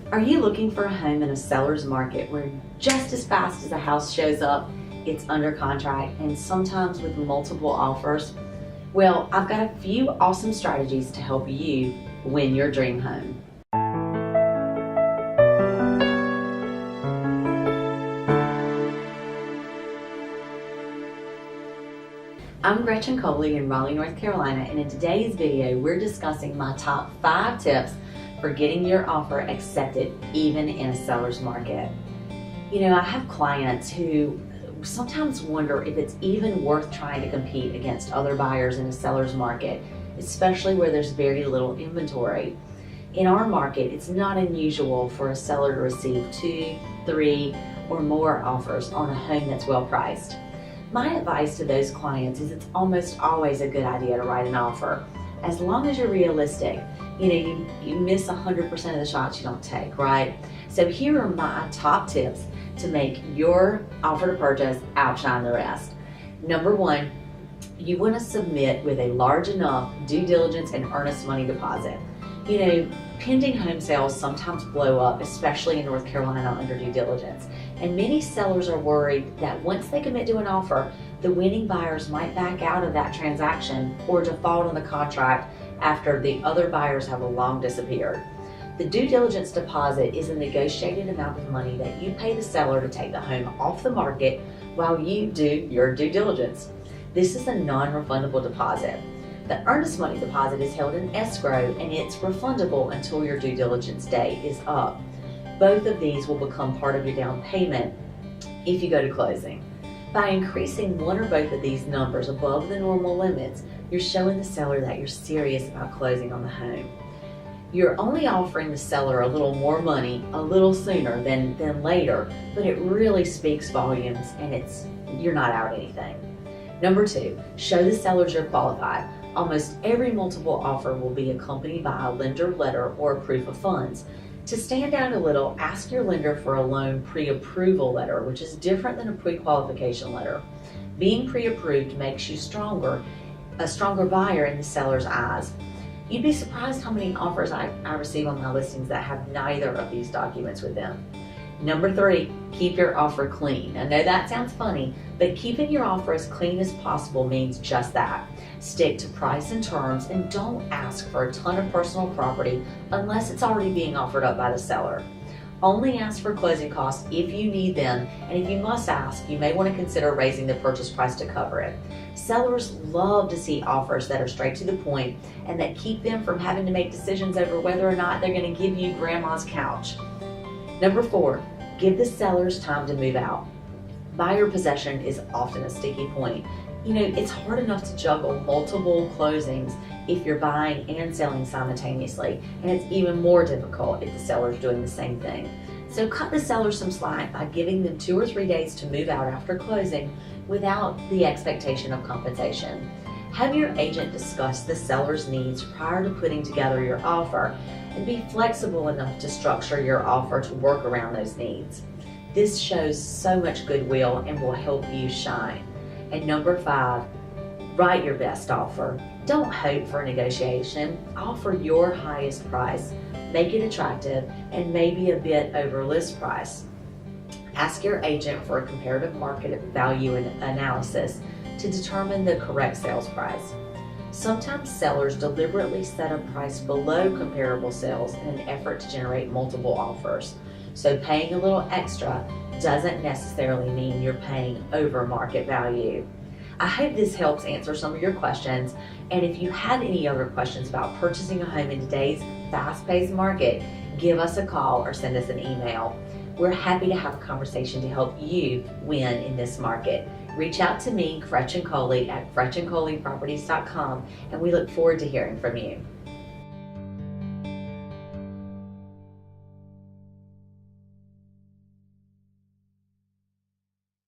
Are you looking for a home in a seller's market where just as fast as a house shows up, it's under contract and sometimes with multiple offers? Well, I've got a few awesome strategies to help you win your dream home. I'm Gretchen Coley in Raleigh, North Carolina, and in today's video, we're discussing my top 5 tips for getting your offer accepted even in a seller's market. You know, I have clients who sometimes wonder if it's even worth trying to compete against other buyers in a seller's market, especially where there's very little inventory. In our market, it's not unusual for a seller to receive 2, 3, or more offers on a home that's well priced. My advice to those clients is it's almost always a good idea to write an offer, as long as you're realistic. You know, you miss 100% of the shots you don't take, right? So here are my top tips to make your offer to purchase outshine the rest. Number 1, you want to submit with a large enough due diligence and earnest money deposit. You know, pending home sales sometimes blow up, especially in North Carolina under due diligence. And many sellers are worried that once they commit to an offer, the winning buyers might back out of that transaction or default on the contract after the other buyers have long disappeared. The due diligence deposit is a negotiated amount of money that you pay the seller to take the home off the market while you do your due diligence. This is a non-refundable deposit. The earnest money deposit is held in escrow and it's refundable until your due diligence date is up. Both of these will become part of your down payment if you go to closing. By increasing one or both of these numbers above the normal limits, you're showing the seller that you're serious about closing on the home. You're only offering the seller a little more money a little sooner than later, but it really speaks volumes and you're not out anything. Number 2, show the sellers you're qualified. Almost every multiple offer will be accompanied by a lender letter or a proof of funds. To stand out a little, ask your lender for a loan pre-approval letter, which is different than a pre-qualification letter. Being pre-approved makes you a stronger buyer in the seller's eyes. You'd be surprised how many offers I receive on my listings that have neither of these documents with them. Number 3, keep your offer clean. I know that sounds funny, but keeping your offer as clean as possible means just that. Stick to price and terms and don't ask for a ton of personal property unless it's already being offered up by the seller. Only ask for closing costs if you need them, and if you must ask, you may want to consider raising the purchase price to cover it. Sellers love to see offers that are straight to the point and that keep them from having to make decisions over whether or not they're going to give you grandma's couch. Number 4, give the sellers time to move out. Buyer possession is often a sticky point. You know, it's hard enough to juggle multiple closings if you're buying and selling simultaneously, and it's even more difficult if the seller's doing the same thing. So cut the seller some slack by giving them 2 or 3 days to move out after closing without the expectation of compensation. Have your agent discuss the seller's needs prior to putting together your offer, and be flexible enough to structure your offer to work around those needs. This shows so much goodwill and will help you shine. And number 5, write your best offer. Don't hope for a negotiation. Offer your highest price. Make it attractive and maybe a bit over list price. Ask your agent for a comparative market value analysis to determine the correct sales price. Sometimes sellers deliberately set a price below comparable sales in an effort to generate multiple offers. So paying a little extra doesn't necessarily mean you're paying over market value. I hope this helps answer some of your questions, and if you have any other questions about purchasing a home in today's fast-paced market, give us a call or send us an email. We're happy to have a conversation to help you win in this market. Reach out to me, Gretchen Coley, at GretchenColeyProperties.com, and we look forward to hearing from you.